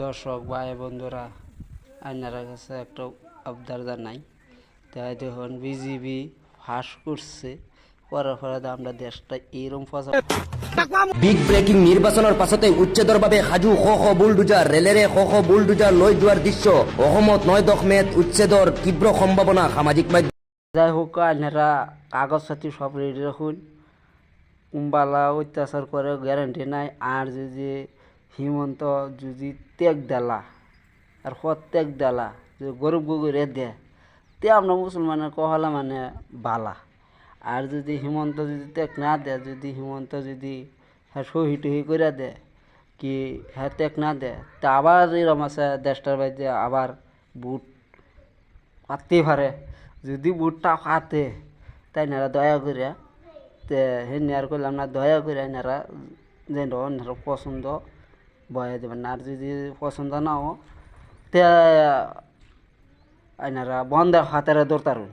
দর্শক ভাই বন্ধুরা, আপনারা কাছে একটা আবদার জানাই। তাই দেখুন বিজিবি ফাঁস করছে, করার ফলে আমরা দেশটা এরম বিগ ব্রেকিং নিৰ্বাচনৰ পাছতে উচ্ছেদৰ সাজু শ শ বুলডোজাৰ ৰেলেৰে শ শ বুলডোজাৰ লৈ যোৱাৰ দৃশ্য অসমত 9 মেত উচ্ছেদৰ তীব্ৰ সম্ভাৱনা সামাজিক মাধ্যম। যাই হোক, আপনারা কাগজ সাথী সব রেডি রাখুন। কুম্বালা অত্যাচার করে গ্যারান্টি নাই। আর যদি হিমন্ত যদি ত্যাগ দেলা আর ত্যাগ দেলা যদি গরিব গুগুরে দে তে আমরা মুসলমানের কহলা মানে বালা। আর যদি হিমন্ত যদি ত্যাগ না দেয়, যদি হিমন্ত যদি হ্যাঁ সহি টহি করে দেয় কি হ্যাঁ ত্যাগ না দেয়, তা আবার এরম আছে দেশটার বাইরে আবার বুট পাততেই পারে। যদি বুটটা পাতে তাই নারা দয়া করে তে হেন আর করলাম না, দয়া করে এনারা যেন এনারা পছন্দ বয়া দেবেন না। আর যদি পছন্দ না হো তে এনারা বন্ধের হাতের দৌড়তারুন,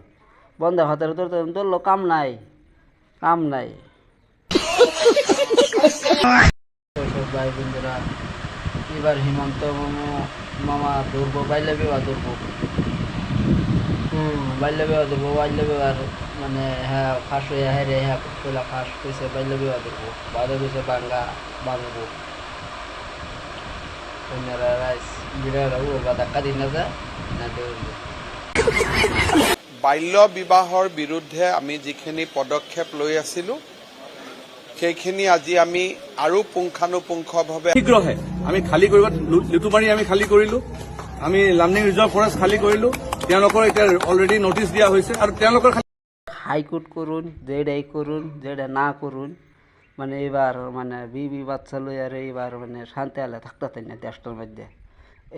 বন্ধের হাতের দৌড়তারুন, ধরলো কাম নাই, কাম নাই। ভাই বন্ধুরা, এবার হিমন্ত মামা ধরবো, বাইলে বিবাহ ধরবো, বাল্য বিবাহ ধরবো, বাল্য বিবাহ মানে হ্যাঁ ফাঁস হয়ে হেরে হ্যাঁ কইলা ফাঁস কইছে বাল্য বিবাহ ধরবো, বাদে কইছে বাঙ্গা বাঙবো। অন্যরা রাইস বিড়ারা ও বা ধাক্কা দিন না যায় না দেউলবে। বাল্য বিবাহৰ বিৰুদ্ধে আমি যিখিনি পদক্ষেপ লৈ আছিলোঁ সেইখিনি আজি আমি আৰু পুংখানুপুংখভাৱে শীঘ্ৰহে আমি খালী কৰিব, লুটুমাৰি আমি খালী কৰিলোঁ, আমি লামডিং ৰিজাৰ্ভ ফৰেষ্ট খালী কৰিলোঁ। তেওঁলোকৰ এতিয়া অলৰেডি নটিচ দিয়া হৈছে আৰু তেওঁলোকৰ হাইকোর্ট করুন, যেটাই করুন, যেটা না করুন, মানে এবার মানে বিবি বাচ্চা লইয়ার এইবার মানে শান্তি আলে থাকতে না দেশটার মধ্যে।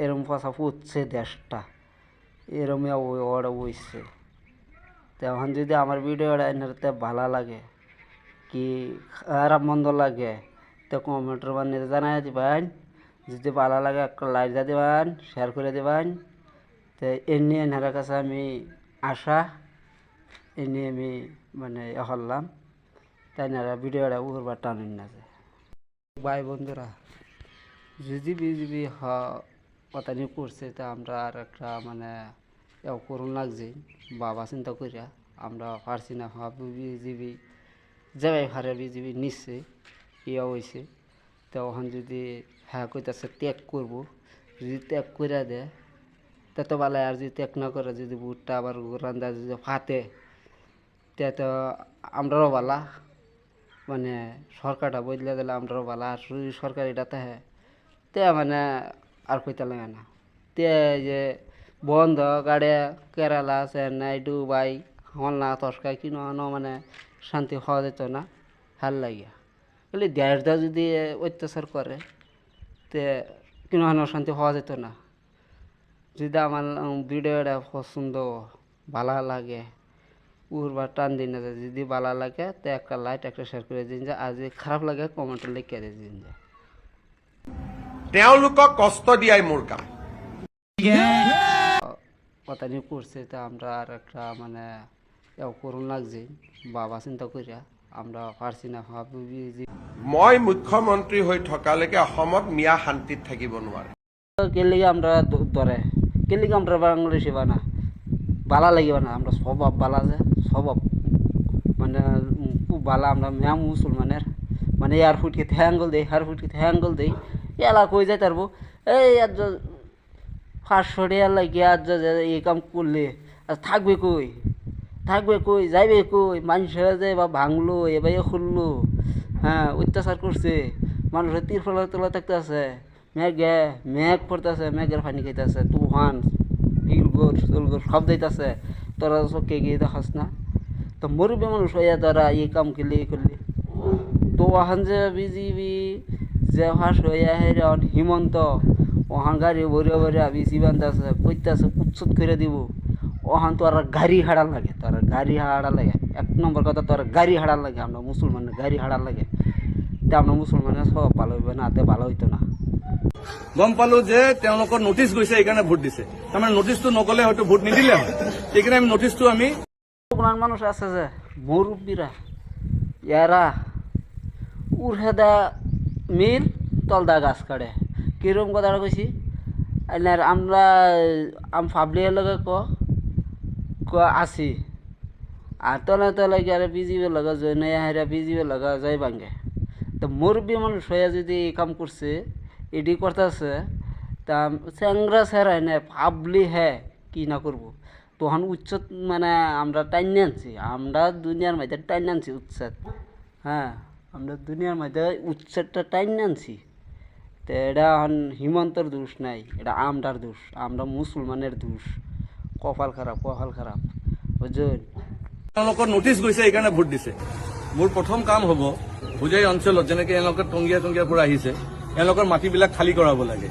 এরম কথা পুচ্ছে দেশটা, এরম ওরা বইছে। তখন যদি আমার ভিডিওটা এনারতে ভালো লাগে কি খারাপ মন্দ লাগে তো কমেন্টের বানিয়ে জানাই দিবেন। যদি ভালো লাগে একটা লাইক দিয়ে দেবেন, শেয়ার করে দেবেন। তো এমনি এনার কাছে আমি আশা এমনি আমি মানে হলাম তাই না ভিডিওটা উড়বার টানুন না যায়। ভাই বন্ধুরা, যদি বিজিবি কথা নিয়ে করছে তা আমরা আর একটা মানে করুন লাগছে বাবা চিন্তা করিয়া আমরা পারছি না বিজিবি যাই হারে বিজিবি নিচ্ছে ইয়া হয়েছে। তো ওখান যদি হ্যাঁ কইতাছে ত্যাগ করবো, যদি ত্যাগ করে দেয় তা তো ভালো। আর যদি ত্যাগ না করে যদি বুটটা আবার রান্দা যদি ফাতে তে তো আমরাও ভালা, মানে সরকারটা বদলে দিলে আমরাও ভালা। আর সরকার এটাতে হ্যাঁ তে মানে আর কইতে লাগে না। তে যে বন্ধ গাড়ি কেরালা চেন্নাই দুবাই হলনা তস্কা কিনো মানে শান্তি হওয়া যেত না ভাল লাগিয়া। বলে দেশটা যদি অত্যাচার করে তে কিনো শান্তি হওয়া যেত না। যদি আমার ভিডিওটা পছন্দ ভালো লাগে উড়বার টান দিন না যায়, যদি ভালো লাগে তো একটা লাইক একটা শেয়ার করে দিন যায়। আর যদি খারাপ লাগে কমেন্টে লিখে দিন যায়। তেওঁলোকক কষ্ট দিয়াই মোৰ কাম। কথা নিয়ে করছে তা আমরা আর একটা মানে করুন লাগছে বাবা চিন্তা করিয়া আমরা পারছি না। মই মুখ্যমন্ত্ৰী হৈ থকালৈকে অসমত মিয়া শান্তিত থাকিব নোৱাৰে। কেলিগে আমরা ধরে কেলিগে আমরা বাংলাদেশি বানা বালা লাগিব না। আমরা স্বভাব বালা যে স্বভাব মানে খুব বালা। আমরা ম্যাম মুসলমানের মানে ইয়ার ফুটকে থ্যাঙ্গল দেই, হার ফুটকে থ্যাঙ্গল দেই, এলা কই যাই তারবো এই আজ 500 টাকা লাগিয়ে আজ এই কাম করলে আর থাকবে কই, থাকবে কই, যাইবে কই? মানুষেরা যে বা ভাঙলো এবার খুললো, হ্যাঁ অত্যাচার করছে, মানুষের তিরফলা তোলা থাকতে আছে, মেঘ পড়তেছে, মেঘের পানি খাইতেছে, তুফান ফিলগোর চুলগোর সব যাইতেছে, তোরা চোখে গিয়ে দেখাস না? তো মরবে মানুষ হইয়া তোরা এই কাম করলে এই করলে। তো ওখান যে বিজিবি যে ফাঁস হইয়া হেরন হিমন্ত ওখান গাড়ি ভরে ভরে বিজি বান্ধছে কইতেছে কুচ্ছুত করে দিব। ওখান তো আর গাড়ি হাড়া লাগে, তোর গাড়ি হাড়া লাগে। 1 নম্বর কথা তোর গাড়ি হাড়া লাগে। আমরা মুসলমানের গাড়ি হাড়া লাগে। তে আমরা মুসলমানের সব ভালো হইবে না, তে ভালো হইতো না। গম পালো যে তেওঁলোকৰ নটিচ গৈছে, এইকাৰণে ভোট দিছে। তাৰমানে নটিচটো নগ'লে হয়তো ভোট নিদিলে হয়। সেইকাৰণে আমি নটিচটো আমি মানুষ আছে যে মুরব্বীরা ইয়ারা উড়হেদা মিল তলদা গাছ কাটে। কিরম কথাটা কইছি আর আমরা পাবলিকের লগে আছি আর তলে তলে গিয়ে বিজিবির লগে জয় হারা বিজিবির লগে যাই ভাঙ্গে তো মুরব্বী মানুষ হয়ে যদি এই কাম করছে এডি করতেছে তা চ্যাংরা সেরা না পাবলি হ্যাঁ কি না করবো তখন উচ্ছেদ মানে আমরা টাইনে আনছি আমরা দুনিয়ার মধ্যে টাইনে আনছি উচ্ছেদ হ্যাঁ আমরা দুনিয়ার মধ্যে উচ্ছেদটা টাইনে আনছি তো এটা এখন হিমন্তর দোষ নাই এটা আমরার দোষ আমরা মুসলমানের দোষ কপাল খারাপ বুঝছেন তেওঁলোকৰ নটিচ গৈছে এইকাৰণে ভোট দিছে মোৰ প্ৰথম কাম হ'ব হোজাই অঞ্চলত যেনেকে এওঁলোকে টংগীয়া পৰা আহিছে এওঁলোকৰ মাটিবিলাক খালী কৰাব লাগে